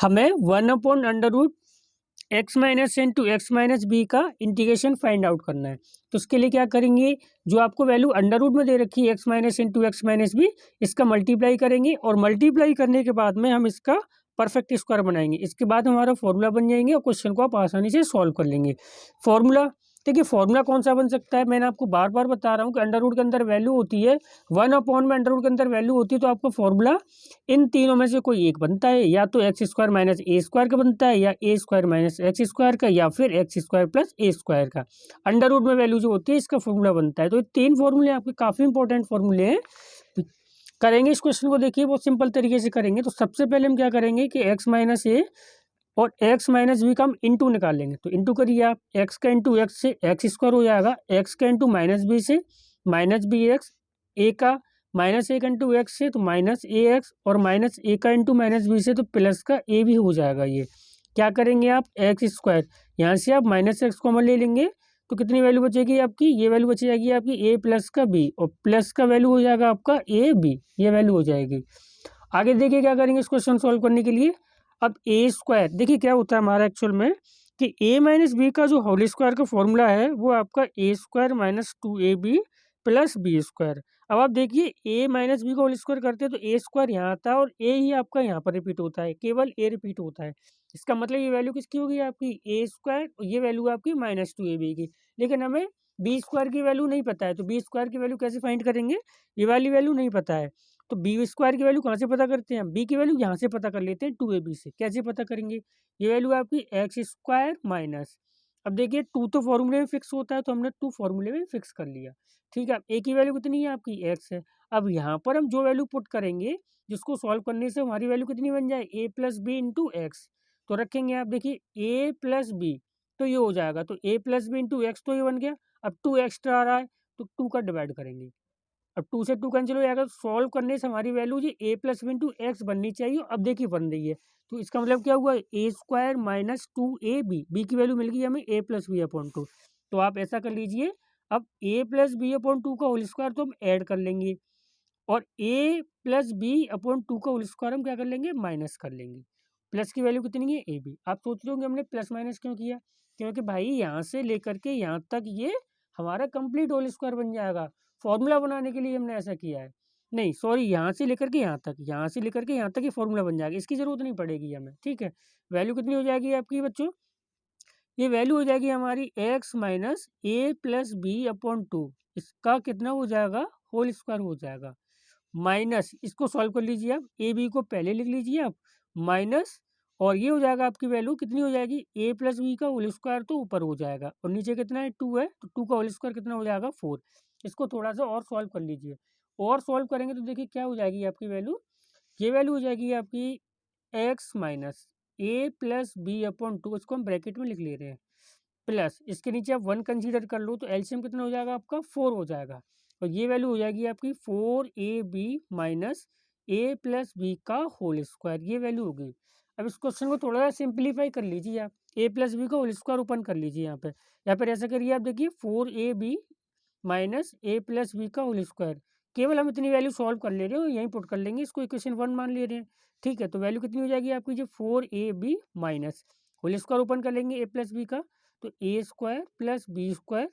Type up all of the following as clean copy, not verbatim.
हमें 1/√x - into x minus b का integration find out करना है। तो उसके लिए क्या करेंगे, जो आपको वैल्यू अंडर रूट में दे रखी है x minus into x minus b, इसका मल्टीप्लाई करेंगे और मल्टीप्लाई करने के बाद में हम इसका परफेक्ट स्क्वायर बनाएंगे। इसके बाद हमारा फॉर्मूला बन जाएंगे और क्वेश्चन को आप आसानी से सॉल्व कर लेंगे। फॉर्मूला देखिए, फॉर्मूला कौन सा बन सकता है, मैंने आपको बार बार बता रहा हूँ कि अंडर रूट के अंदर वैल्यू होती है 1 में अंडर रूट के अंदर वैल्यू होती है, तो आपको फॉर्मूला इन तीनों में से कोई एक बनता है, या तो x square minus a square का बनता है, या ए स्क्वायर माइनस एक्स स्क्वायर का, या फिर एक्स स्क्वायर प्लस ए स्क्वायर का। अंडर रूट में वैल्यू जो होती है इसका फॉर्मूला बनता है। तो ये तीन फॉर्मूले आपके काफ़ी इंपॉर्टेंट फॉर्मूले हैं। करेंगे इस क्वेश्चन को, देखिए बहुत सिंपल तरीके से करेंगे। तो सबसे पहले हम क्या करेंगे कि एक्स माइनस ए और एक्स माइनस बी का हम इंटू निकालेंगे। तो इंटू करिए आप, एक्स का इंटू एक्स से एक्स स्क्वायर हो जाएगा, एक्स का इंटू माइनस बी से माइनस बी एक्स, ए का माइनस ए का इंटू एक्स से तो माइनस ए एक्स, और माइनस ए का इंटू माइनस बी से तो प्लस का ए भी हो जाएगा। ये क्या करेंगे आप, एक्स स्क्वायर, यहाँ से आप माइनस एक्स कॉमन ले लेंगे तो कितनी वैल्यू बचेगी आपकी, ये वैल्यू बच जाएगी आपकी ए प्लस का बी, और प्लस का वैल्यू हो जाएगा आपका ए बी, ये वैल्यू हो जाएगी। आगे देखिए क्या करेंगे इस क्वेश्चन सॉल्व करने के लिए। अब ए स्क्वायर, देखिए क्या होता है हमारा एक्चुअल में कि ए माइनस बी का जो होल स्क्वायर का फॉर्मूला है वो आपका a square minus 2ab plus b square. अब आप देखिए ए माइनस बी का होल स्क्वायर करते हैं तो ए स्क्वायर यहाँ आता है और ए ही आपका यहाँ पर रिपीट होता है, केवल ए रिपीट होता है। इसका मतलब ये वैल्यू किसकी होगी आपकी, ए स्क्वायर, और ये वैल्यू आपकी माइनस 2ab की। लेकिन हमें बी स्क्वायर की वैल्यू नहीं पता है, तो बी स्क्वायर की वैल्यू कैसे फाइंड करेंगे, ये वाली वैल्यू नहीं पता है। तो बी स्क्वायर की वैल्यू कहाँ से पता करते हैं, बी की वैल्यू यहाँ से पता कर लेते हैं 2ab से। कैसे पता करेंगे, ये वैल्यू आपकी एक्स स्क्वायर माइनस, अब देखिए 2 तो फॉर्मूले में फिक्स होता है तो हमने 2 फॉर्मूले में फिक्स कर लिया। ठीक है, ए की वैल्यू कितनी है आपकी एक्स है। अब यहाँ पर हम जो वैल्यू पुट करेंगे, जिसको सॉल्व करने से हमारी वैल्यू कितनी बन जाए, ए प्लस बी इंटू एक्स। तो रखेंगे आप, देखिए ए प्लस बी तो ये हो जाएगा, तो ए प्लस बी इंटू एक्स तो ये बन गया। अब 2 एक्स्ट्रा आ रहा है तो 2 का डिवाइड करेंगे। अब 2 से 2 कैंसिल हो जाएगा, सॉल्व करने से हमारी वैल्यू जी ए प्लस बी इंटू एक्स बननी चाहिए। अब देखिए बन रही है, तो इसका मतलब क्या हुआ, ए स्क्वायर माइनस 2ab, बी की वैल्यू मिल गई हमें ए प्लस बी अपॉन 2। तो आप ऐसा कर लीजिए, अब ए प्लस बी अपॉन 2 का होल स्क्वायर तो हम ऐड कर लेंगे, और ए प्लस बी अपॉन 2 का होल स्क्वायर हम क्या कर लेंगे, माइनस कर लेंगे। प्लस की वैल्यू कितनी है, ए बी। आप सोच रहे होंगे हमने प्लस माइनस क्यों किया, क्योंकि भाई यहाँ से लेकर के यहाँ तक ये हमारा कंप्लीट होल स्क्वायर बन जाएगा। फॉर्मूला बनाने के लिए हमने ऐसा किया है, नहीं सॉरी, यहाँ से लेकर के यहाँ तक, यहाँ से लेकर के यहाँ तक ये फॉर्मूला बन जाएगा, इसकी ज़रूरत नहीं पड़ेगी हमें। ठीक है, वैल्यू कितनी हो जाएगी आपकी बच्चों, ये वैल्यू हो जाएगी हमारी x minus a plus b upon 2, इसका कितना हो जाएगा, होल स्क्वायर हो जाएगा, माइनस, इसको सॉल्व कर लीजिए आप, ए बी को पहले लिख लीजिए आप, माइनस, और ये हो जाएगा आपकी वैल्यू कितनी हो जाएगी, ए प्लस बी का होल स्क्वायर तो ऊपर हो जाएगा, और नीचे कितना है 2 है, तो 2 का होल स्क्वायर कितना हो जाएगा 4। इसको थोड़ा सा और सॉल्व कर लीजिए, और सॉल्व करेंगे तो देखिए क्या हो जाएगी आपकी वैल्यू, ये वैल्यू हो जाएगी आपकी x minus a plus b upon 2, इसको हम ब्रैकेट में लिख ले रहे हैं, प्लस इसके नीचे आप 1 कंसीडर कर लो तो एलसीएम कितना हो जाएगा आपका 4 हो जाएगा, और ये वैल्यू हो जाएगी आपकी 4ab minus a plus b का होल स्क्वायर, ये वैल्यू होगी। अब इस क्वेश्चन को थोड़ा सा सिंप्लीफाई कर लीजिए आप, ए प्लस बी का होल स्क्वायर ओपन कर लीजिए यहाँ पे, या फिर ऐसा करिए आप, देखिए 4ab minus a plus b का होल स्क्वायर, केवल हम इतनी वैल्यू सॉल्व कर ले रहे हो, यहीं पुट कर लेंगे, इसको इक्वेशन 1 मान ले रहे हैं। ठीक है, तो वैल्यू कितनी हो जाएगी आपकी, जो 4ab minus whole square open कर लेंगे ए प्लस बी का, तो a square plus b square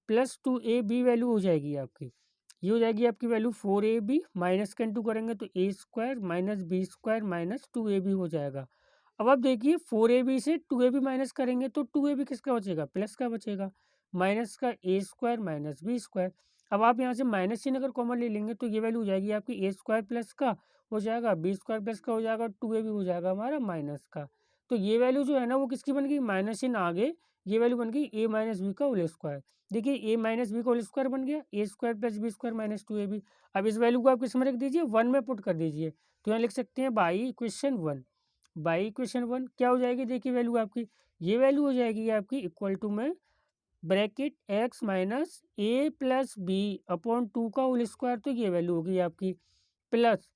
plus 2ab value हो जाएगी आपकी, ये हो जाएगी आपकी वैल्यू 4ab, माइनस का इंटू करेंगे तो a square minus b square minus 2ab हो जाएगा। अब आप देखिए 4ab से 2ab माइनस करेंगे तो 2ab किसका बचेगा, प्लस का बचेगा, माइनस का ए स्क्वायर माइनस बी स्क्वायर। अब आप यहाँ से माइनस चिन्ह अगर कॉमन ले लेंगे तो ये वैल्यू हो जाएगी आपकी ए स्क्वायर प्लस का हो जाएगा, बी स्क्वायर प्लस का हो जाएगा, 2ab हो जाएगा हमारा माइनस का। तो ये वैल्यू जो है ना वो किसकी बन गई, माइनस चिन्ह आगे, ये वैल्यू बन गई ए माइनस बी का होल स्क्वायर। देखिए ए माइनस बी का होल स्क्वायर बन गया, a square plus b square minus 2ab। अब इस वैल्यू को आप किस में रख दीजिए, 1 में पुट कर दीजिए, तो यहाँ लिख सकते हैं बाई इक्वेशन 1। बाई इक्वेशन 1 क्या हो जाएगी, देखिए वैल्यू आपकी, ये वैल्यू हो जाएगी आपकी इक्वल टू में bracket x minus a plus b upon 2 का होल स्क्वायर, तो ये वैल्यू होगी आपकी प्लस,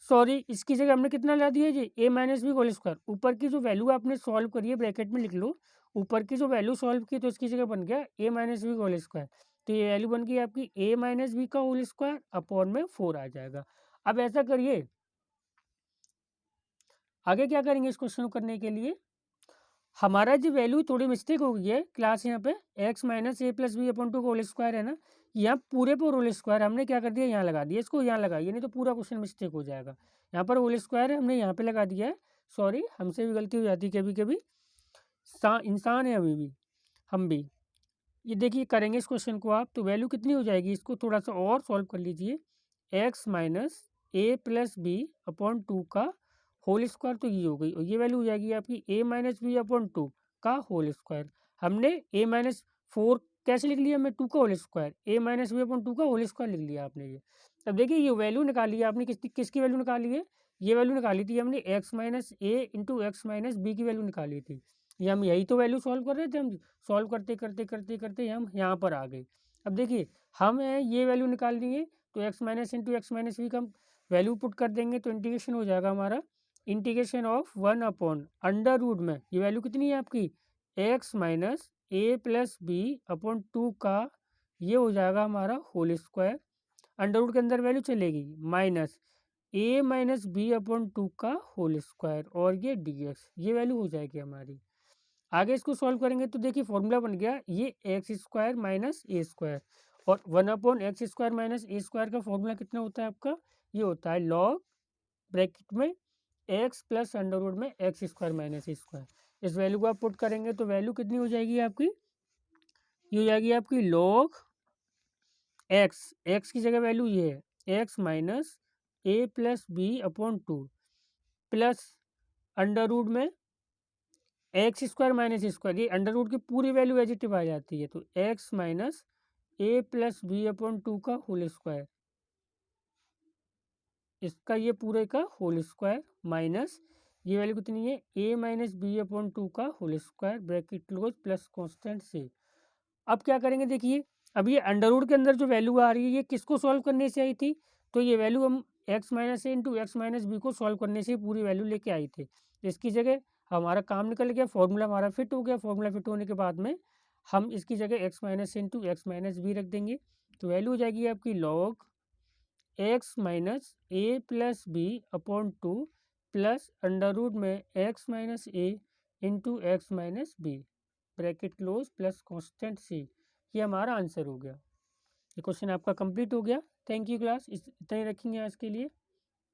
सॉरी इसकी जगह हमने कितना ला दिया जी, ए माइनस बी होल स्क्वायर, ऊपर की जो वैल्यू आपने सॉल्व करी है ब्रैकेट में लिख लो, ऊपर की जो वैल्यू सॉल्व की तो इसकी जगह बन गया ए माइनस बी होल स्क्वायर, तो ये वैल्यू बन गई आपकी ए माइनस बी का होल स्क्वायर अपॉन में 4 आ जाएगा। अब ऐसा करिए, आगे क्या करेंगे इस क्वेश्चन को करने के लिए, हमारा जो वैल्यू थोड़ी मिस्टेक हो गई है क्लास, यहाँ पे x minus a plus b upon two का होल स्क्वायर है ना, यहाँ पूरे पर होल स्क्वायर हमने क्या कर दिया, यहाँ लगा दिया, इसको यहाँ लगाइए नहीं तो पूरा क्वेश्चन मिस्टेक हो जाएगा। यहाँ पर होल स्क्वायर है, हमने यहाँ पे लगा दिया है, सॉरी हमसे भी गलती हो जाती है कभी कभी, इंसान है अभी भी, हम भी। ये देखिए करेंगे इस क्वेश्चन को आप, तो वैल्यू कितनी हो जाएगी, इसको थोड़ा सा और सॉल्व कर लीजिए। X minus a plus b upon two का होल स्क्वायर, तो ये हो गई, और ये वैल्यू हो जाएगी आपकी ए माइनस बी अपॉन टू का होल स्क्वायर। हमने ए माइनस फोर कैसे लिख लिया, हमने टू का होल स्क्वायर, ए माइनस बी अपॉन टू का होल स्क्वायर लिख लिया आपने ये। अब देखिए ये वैल्यू निकाली है आपने, किसकी वैल्यू निकाली है, ये वैल्यू निकाली थी हमने x minus a into x minus B की वैल्यू निकाली थी। ये हम यही तो वैल्यू सॉल्व कर रहे थे, हम सॉल्व करते करते करते करते हम यहाँ पर आ गए। अब देखिए हम ये वैल्यू निकालनी है, तो x minus into x minus b का हम वैल्यू पुट कर देंगे, तो इंटीग्रेशन हो जाएगा हमारा, integration of one upon under root में, ये वैल्यू कितनी है आपकी, x minus a plus b upon two का, ये हो जाएगा हमारा होल स्क्वायर, अंडर रूट के अंदर वैल्यू चलेगी, माइनस ए माइनस बी अपॉन टू का होल स्क्वायर, और ये डी एक्स, ये वैल्यू हो जाएगी हमारी। आगे इसको सॉल्व करेंगे तो देखिए फॉर्मूला बन गया, ये x square minus a square, और one upon x square minus a square का फॉर्मूला कितना होता है आपका, ये होता है लॉग ब्रैकेट में एक्स प्लस अंडर रूट में x square minus a square. इस वैल्यू को आप पुट करेंगे तो वैल्यू कितनी हो जाएगी आपकी, ये हो जाएगी आपकी लॉग एक्स, एक्स की जगह वैल्यू ये है x minus a plus b upon two plus under root में एक्स स्क्वायर माइनस स्क्वायर, ये अंडर रूट की पूरी वैल्यू एजिटिव आ जाती है, तो x minus a plus b upon two का होल स्क्वायर, इसका ये पूरे का होल स्क्वायर माइनस ये वैल्यू कितनी है, a minus b upon two का whole square bracket close plus constant से। अब क्या करेंगे देखिए, अब ये अंडर रूट के अंदर जो वैल्यू आ रही है ये किसको सॉल्व करने से आई थी, तो ये वैल्यू हम x minus a into x minus B को सॉल्व करने से पूरी वैल्यू लेके आई थे। इसकी जगह हमारा काम निकल गया, फॉर्मूला हमारा फिट हो गया, फॉर्मूला फिट होने के बाद में हम इसकी जगह x minus a into x minus b रख देंगे, तो वैल्यू हो जाएगी आपकी log x minus a plus b upon two plus under root में x minus a into x minus b bracket close plus constant C. ये हमारा answer हो गया। ये क्वेश्चन आपका कंप्लीट हो गया। थैंक यू क्लास, इतना ही रखेंगे आज के लिए।